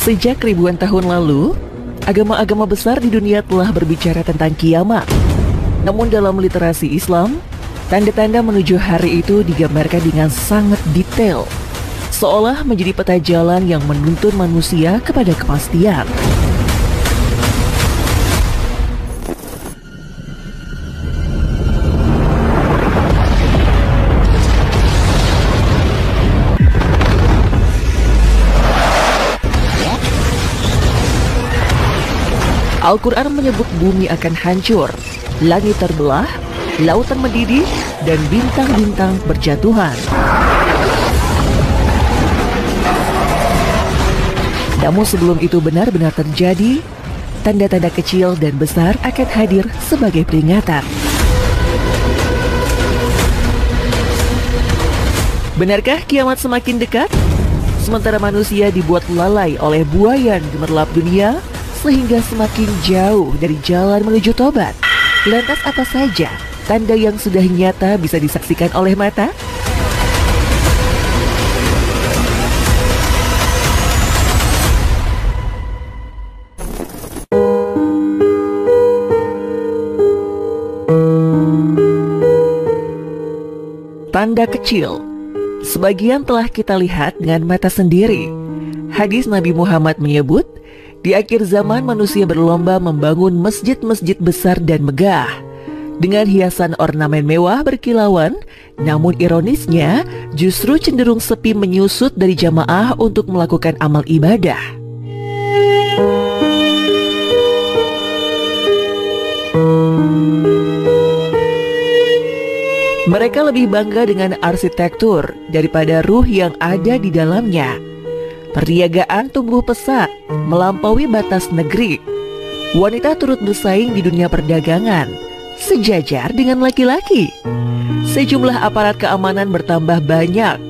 Sejak ribuan tahun lalu, agama-agama besar di dunia telah berbicara tentang kiamat. Namun dalam literasi Islam, tanda-tanda menuju hari itu digambarkan dengan sangat detail, seolah menjadi peta jalan yang menuntun manusia kepada kepastian. Al-Quran menyebut bumi akan hancur, langit terbelah, lautan mendidih, dan bintang-bintang berjatuhan. Namun sebelum itu benar-benar terjadi, tanda-tanda kecil dan besar akan hadir sebagai peringatan. Benarkah kiamat semakin dekat? Sementara manusia dibuat lalai oleh buaya yang gemerlap dunia, sehingga semakin jauh dari jalan menuju tobat. Lantas apa saja tanda yang sudah nyata bisa disaksikan oleh mata? Tanda kecil. Sebagian telah kita lihat dengan mata sendiri. Hadis Nabi Muhammad menyebut, di akhir zaman manusia berlomba membangun masjid-masjid besar dan megah dengan hiasan ornamen mewah berkilauan, namun ironisnya justru cenderung sepi menyusut dari jamaah untuk melakukan amal ibadah. Mereka lebih bangga dengan arsitektur daripada ruh yang ada di dalamnya. Perniagaan tumbuh pesat, melampaui batas negeri. Wanita turut bersaing di dunia perdagangan, sejajar dengan laki-laki. Sejumlah aparat keamanan bertambah banyak.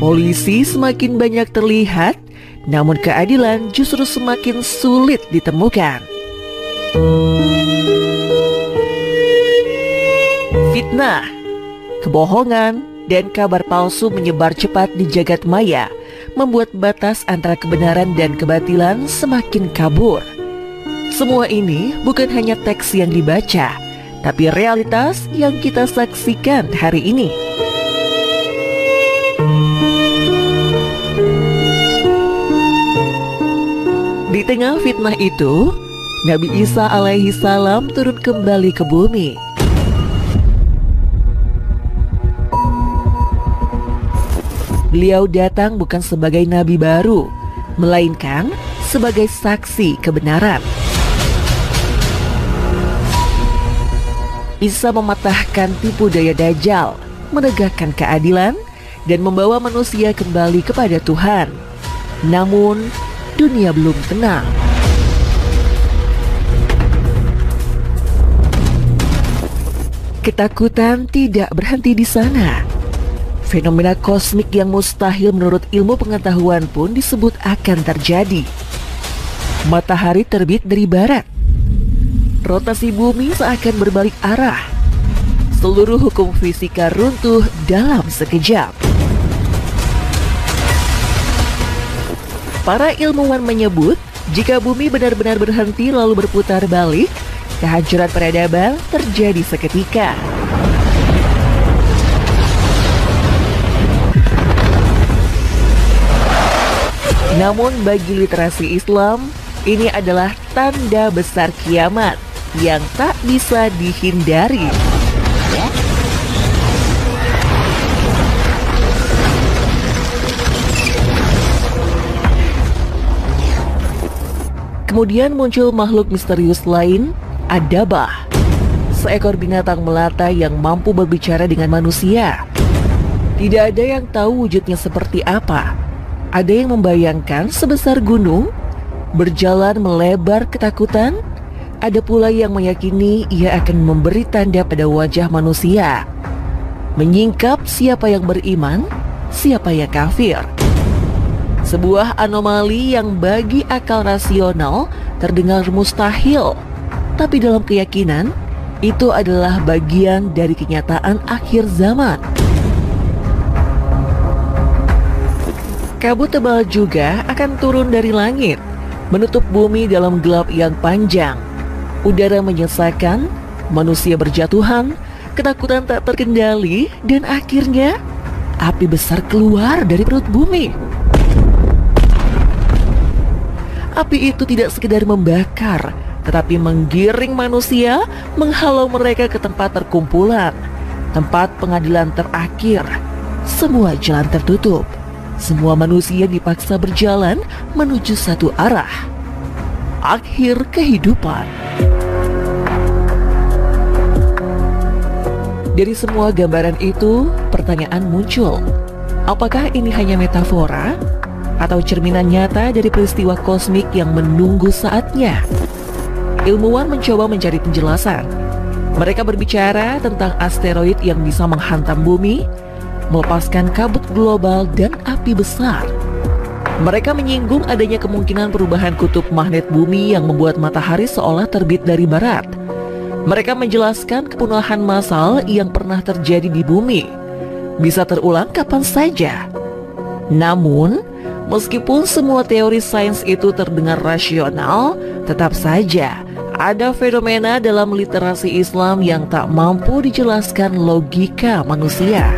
Polisi semakin banyak terlihat, namun keadilan justru semakin sulit ditemukan. Fitnah, kebohongan, dan kabar palsu menyebar cepat di jagat maya, membuat batas antara kebenaran dan kebatilan semakin kabur. Semua ini bukan hanya teks yang dibaca, tapi realitas yang kita saksikan hari ini. Di tengah fitnah itu, Nabi Isa alaihi salam turun kembali ke bumi. Beliau datang bukan sebagai nabi baru, melainkan sebagai saksi kebenaran. Isa mematahkan tipu daya Dajjal, menegakkan keadilan, dan membawa manusia kembali kepada Tuhan. Namun, dunia belum tenang. Ketakutan tidak berhenti di sana. Fenomena kosmik yang mustahil menurut ilmu pengetahuan pun disebut akan terjadi. Matahari terbit dari barat. Rotasi bumi seakan berbalik arah. Seluruh hukum fisika runtuh dalam sekejap. Para ilmuwan menyebut, jika bumi benar-benar berhenti lalu berputar balik, kehancuran peradaban terjadi seketika. Namun bagi literasi Islam, ini adalah tanda besar kiamat yang tak bisa dihindari. Kemudian muncul makhluk misterius lain, Adabah, seekor binatang melata yang mampu berbicara dengan manusia. Tidak ada yang tahu wujudnya seperti apa. Ada yang membayangkan sebesar gunung, berjalan melebar ketakutan. Ada pula yang meyakini ia akan memberi tanda pada wajah manusia, menyingkap siapa yang beriman, siapa yang kafir. Sebuah anomali yang bagi akal rasional terdengar mustahil, tapi dalam keyakinan, itu adalah bagian dari kenyataan akhir zaman. Kabut tebal juga akan turun dari langit, menutup bumi dalam gelap yang panjang. Udara menyesakan, manusia berjatuhan, ketakutan tak terkendali, dan akhirnya api besar keluar dari perut bumi. Api itu tidak sekedar membakar, tetapi menggiring manusia, menghalau mereka ke tempat terkumpulan, tempat pengadilan terakhir. Semua jalan tertutup. Semua manusia dipaksa berjalan menuju satu arah. Akhir kehidupan. Dari semua gambaran itu, pertanyaan muncul. Apakah ini hanya metafora? Atau cerminan nyata dari peristiwa kosmik yang menunggu saatnya? Ilmuwan mencoba mencari penjelasan. Mereka berbicara tentang asteroid yang bisa menghantam bumi, melepaskan kabut global dan api besar. Mereka menyinggung adanya kemungkinan perubahan kutub magnet bumi yang membuat matahari seolah terbit dari barat. Mereka menjelaskan kepunahan massal yang pernah terjadi di bumi bisa terulang kapan saja. Namun, meskipun semua teori sains itu terdengar rasional, tetap saja ada fenomena dalam literasi Islam yang tak mampu dijelaskan logika manusia.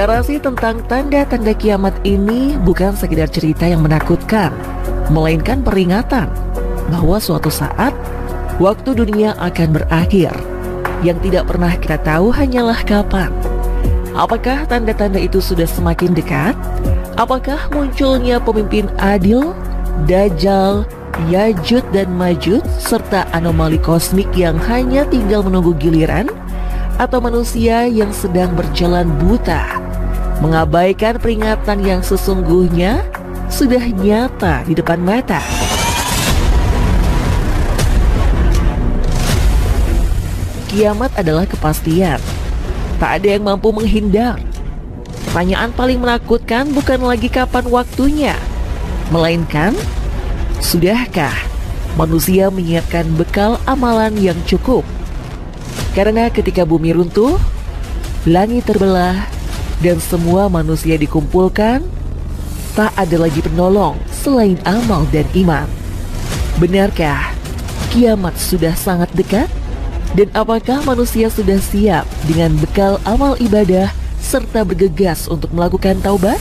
Narasi tentang tanda-tanda kiamat ini bukan sekedar cerita yang menakutkan, melainkan peringatan bahwa suatu saat waktu dunia akan berakhir. Yang tidak pernah kita tahu hanyalah kapan. Apakah tanda-tanda itu sudah semakin dekat? Apakah munculnya pemimpin adil, Dajjal, Yajud dan Majud, serta anomali kosmik yang hanya tinggal menunggu giliran? Atau manusia yang sedang berjalan buta, mengabaikan peringatan yang sesungguhnya sudah nyata di depan mata? Kiamat adalah kepastian. Tak ada yang mampu menghindar. Pertanyaan paling menakutkan bukan lagi kapan waktunya, melainkan sudahkah manusia menyiapkan bekal amalan yang cukup? Karena ketika bumi runtuh, langit terbelah, dan semua manusia dikumpulkan, tak ada lagi penolong selain amal dan iman. Benarkah kiamat sudah sangat dekat? Dan apakah manusia sudah siap dengan bekal amal ibadah serta bergegas untuk melakukan taubat?